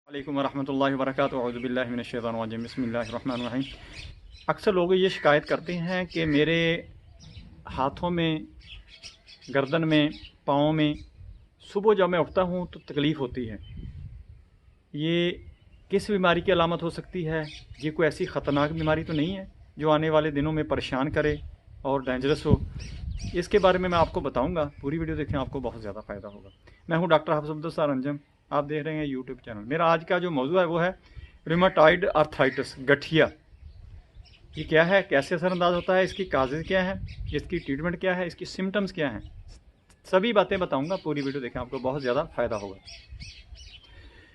वालेकुम वरहमतुल्लाहि वबरकातुहू अऊज़ु बिल्लाहि मिनश्शैतानिर्रजीम बिस्मिल्लाहिर्रहमानिर्रहीम। अक्सर लोग ये शिकायत करते हैं कि मेरे हाथों में, गर्दन में, पाँव में सुबह जब मैं उठता हूँ तो तकलीफ़ होती है। ये किस बीमारी की अलामत हो सकती है? ये कोई ऐसी ख़तरनाक बीमारी तो नहीं है जो आने वाले दिनों में परेशान करे और डेंजरस हो? इसके बारे में मैं आपको बताऊंगा। पूरी वीडियो देखें, आपको बहुत ज़्यादा फ़ायदा होगा। मैं हूं डॉक्टर हफ्स अब्दुल सत्तार अंजम। आप देख रहे हैं यूट्यूब चैनल। मेरा आज का जो मौजू है वो है रिमाटॉइड आर्थराइटिस, गठिया। ये क्या है, कैसे असरअंदाज होता है, इसकी काजेज़ क्या है, इसकी ट्रीटमेंट क्या है, इसकी सिम्टम्स क्या हैं, सभी बातें बताऊंगा। पूरी वीडियो देखें, आपको बहुत ज़्यादा फ़ायदा होगा।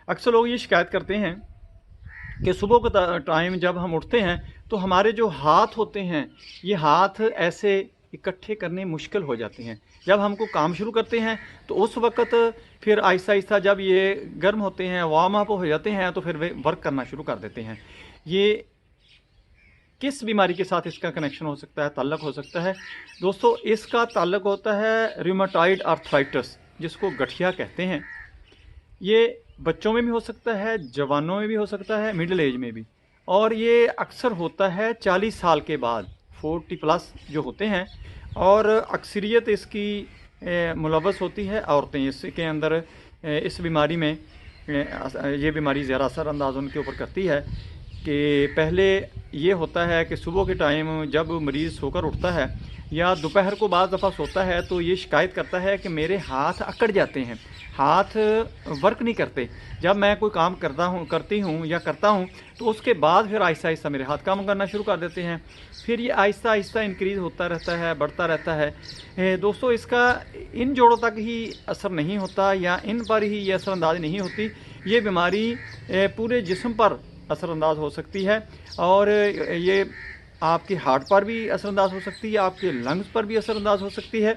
अक्सर लोग ये शिकायत करते हैं कि सुबह का टाइम जब हम उठते हैं तो हमारे जो हाथ होते हैं, ये हाथ ऐसे इकट्ठे करने मुश्किल हो जाते हैं। जब हमको काम शुरू करते हैं तो उस वक़्त फिर आहिस्ता आहिस्ता जब ये गर्म होते हैं, वार्म अप हो जाते हैं, तो फिर वे वर्क करना शुरू कर देते हैं। ये किस बीमारी के साथ इसका कनेक्शन हो सकता है, ताल्लुक़ हो सकता है? दोस्तों, इसका ताल्लुक़ होता है रिमाटॉइड आर्थराइटिस, जिसको गठिया कहते हैं। ये बच्चों में भी हो सकता है, जवानों में भी हो सकता है, मिडिल एज में भी। और ये अक्सर होता है 40 साल के बाद, 40 प्लस जो होते हैं। और अक्सरियत इसकी मुलव्वस होती है औरतें। इसके अंदर इस बीमारी में ये बीमारी ज़्यादा असरअंदाज उनके ऊपर करती है कि पहले ये होता है कि सुबह के टाइम जब मरीज़ सोकर उठता है या दोपहर को बाद दफ़ा सोता है तो ये शिकायत करता है कि मेरे हाथ अकड़ जाते हैं, हाथ वर्क नहीं करते। जब मैं कोई काम करती हूँ या करता हूँ तो उसके बाद फिर आहिस्ता आहिस्ता मेरे हाथ काम करना शुरू कर देते हैं। फिर ये आहिस्ता आहिस्ता इंक्रीज़ होता रहता है, बढ़ता रहता है। दोस्तों, इसका इन जोड़ों तक ही असर नहीं होता या इन पर ही ये असरअंदाज नहीं होती। ये बीमारी पूरे जिस्म पर असरअंदाज हो सकती है और ये आपके हार्ट पर भी असरअंदाज हो सकती है, आपके लंग्स पर भी असरअंदाज हो सकती है,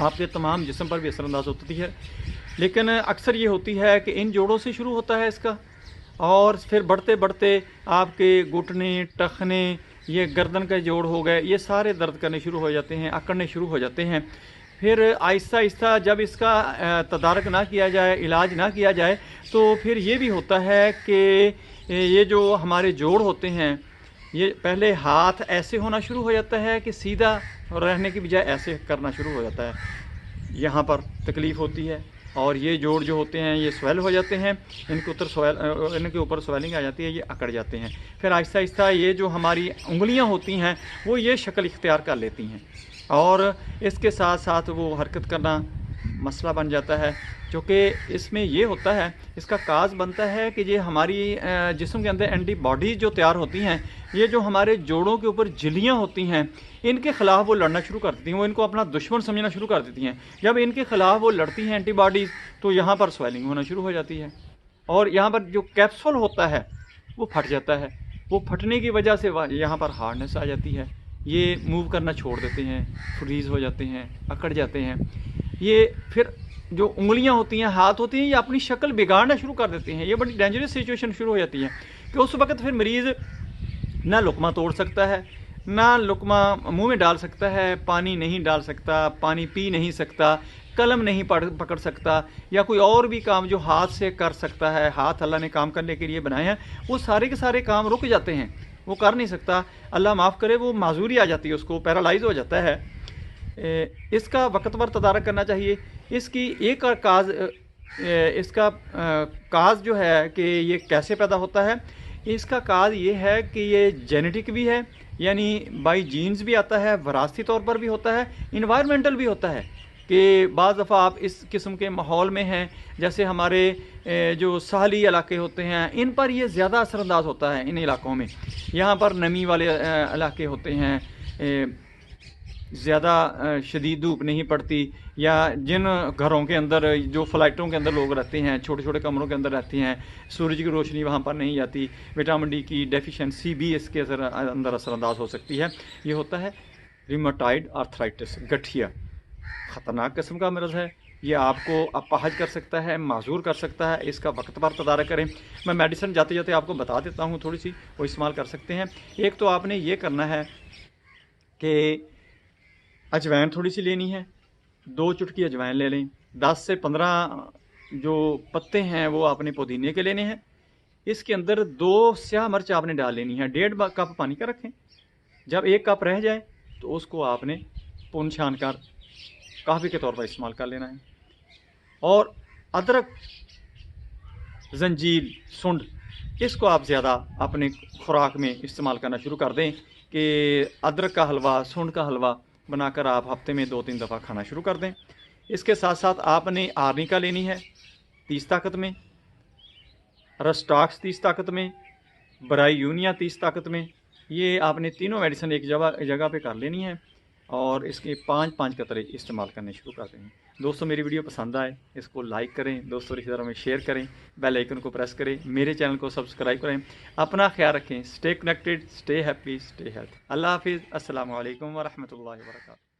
आपके तमाम जिस्म पर भी असरअंदाज होती है। लेकिन अक्सर ये होती है कि इन जोड़ों से शुरू होता है इसका, और फिर बढ़ते बढ़ते आपके घुटने, टखने, ये गर्दन के जोड़ हो गए, ये सारे दर्द करने शुरू हो जाते हैं, अकड़ने शुरू हो जाते हैं। फिर आहिस्ता आहिस्ता जब इसका तदारक ना किया जाए, इलाज ना किया जाए, तो फिर ये भी होता है कि ये जो हमारे जोड़ होते हैं, ये पहले हाथ ऐसे होना शुरू हो जाता है कि सीधा रहने की बजाय ऐसे करना शुरू हो जाता है। यहाँ पर तकलीफ़ होती है और ये जोड़ जो होते हैं ये स्वेल हो जाते हैं, इनके ऊपर स्वेलिंग आ जाती है, ये अकड़ जाते हैं। फिर आहिस्ता आहिस्ता ये जो हमारी उंगलियाँ होती हैं वो ये शक्ल इख्तियार कर लेती हैं और इसके साथ साथ वो हरकत करना मसला बन जाता है। जो कि इसमें ये होता है, इसका काज बनता है कि ये हमारी जिस्म के अंदर एंटीबॉडीज़ जो तैयार होती हैं, ये जो हमारे जोड़ों के ऊपर झिल्लियाँ होती हैं, इनके ख़िलाफ़ वो लड़ना शुरू कर देती हैं, वो इनको अपना दुश्मन समझना शुरू कर देती हैं। जब इनके ख़िलाफ़ वो लड़ती हैं एंटीबॉडीज़, तो यहाँ पर स्वेलिंग होना शुरू हो जाती है और यहाँ पर जो कैप्सूल होता है वो फट जाता है। वो फटने की वजह से यहाँ पर हार्डनेस आ जाती है, ये मूव करना छोड़ देते हैं, फ्रीज़ हो जाते हैं, अकड़ जाते हैं। ये फिर जो उंगलियां होती हैं, हाथ होती हैं, ये अपनी शक्ल बिगाड़ना शुरू कर देते हैं। ये बड़ी डेंजरस सिचुएशन शुरू हो जाती है कि उस वक्त फिर मरीज़ ना लुकमा तोड़ सकता है, ना लुकमा मुंह में डाल सकता है, पानी नहीं डाल सकता, पानी पी नहीं सकता, कलम नहीं पकड़ सकता, या कोई और भी काम जो हाथ से कर सकता है, हाथ अल्लाह ने काम करने के लिए बनाए हैं, वो सारे के सारे काम रुक जाते हैं, वो कर नहीं सकता। अल्लाह माफ़ करे, वो माजूरी आ जाती है, उसको पैरालाइज हो जाता है। इसका वक्त पर तदारक करना चाहिए। इसकी एक और इसका काज जो है कि ये कैसे पैदा होता है, इसका काज ये है कि ये जेनेटिक भी है, यानी बाई जीन्स भी आता है, वरासती तौर पर भी होता है, इन्वायरमेंटल भी होता है कि बाज़ दफ़ा आप इस किस्म के माहौल में हैं, जैसे हमारे जो साहली इलाके होते हैं, इन पर ये ज़्यादा असरअंदाज होता है। इन इलाकों में यहाँ पर नमी वाले इलाके होते हैं, ज़्यादा शदीद धूप नहीं पड़ती, या जिन घरों के अंदर, जो फ्लाइटों के अंदर लोग रहते हैं, छोटे छोटे कमरों के अंदर रहते हैं, सूरज की रोशनी वहाँ पर नहीं जाती, विटामिन डी की डेफिशिएंसी भी इसके अंदर असरअंदाज हो सकती है। ये होता है रिमाटॉइड आर्थराइटिस, गठिया। ख़तरनाक किस्म का मरज़ है, ये आपको अपाहज कर सकता है, माजूर कर सकता है। इसका वक्त पर तदारक करें। मैं मेडिसिन जाते जाते आपको बता देता हूँ, थोड़ी सी वो इस्तेमाल कर सकते हैं। एक तो आपने ये करना है कि अजवाइन थोड़ी सी लेनी है, 2 चुटकी अजवाइन ले लें, 10 से 15 जो पत्ते हैं वो आपने पुदीने के लेने हैं। इसके अंदर 2 स्याह मिर्च आपने डाल लेनी है। 1.5 कप पानी का रखें। जब 1 कप रह जाए तो उसको आपने पुन छान कर काफ़ी के तौर पर इस्तेमाल कर लेना है। और अदरक, जंजीर, सुंड, इसको आप ज़्यादा अपने खुराक में इस्तेमाल करना शुरू कर दें कि अदरक का हलवा, सुंड का हलवा बनाकर आप हफ्ते में 2-3 दफ़ा खाना शुरू कर दें। इसके साथ साथ आपने आर्निका लेनी है 30 ताकत में, रस्टॉक्स 30 ताकत में, ब्रायूनिया 30 ताकत में। ये आपने तीनों मेडिसिन एक जगह पे कर लेनी है और इसके 5-5 कतरे इस्तेमाल करने शुरू कर देंगे। दोस्तों मेरी वीडियो पसंद आए इसको लाइक करें, दोस्तों रिश्तेदारों में शेयर करें, बेल आइकन को प्रेस करें, मेरे चैनल को सब्सक्राइब करें। अपना ख्याल रखें। Stay connected, stay happy, stay health. अल्लाह हाफिज़। अस्सलामु अलैकुम व रहमतुल्लाहि व बरकातहू।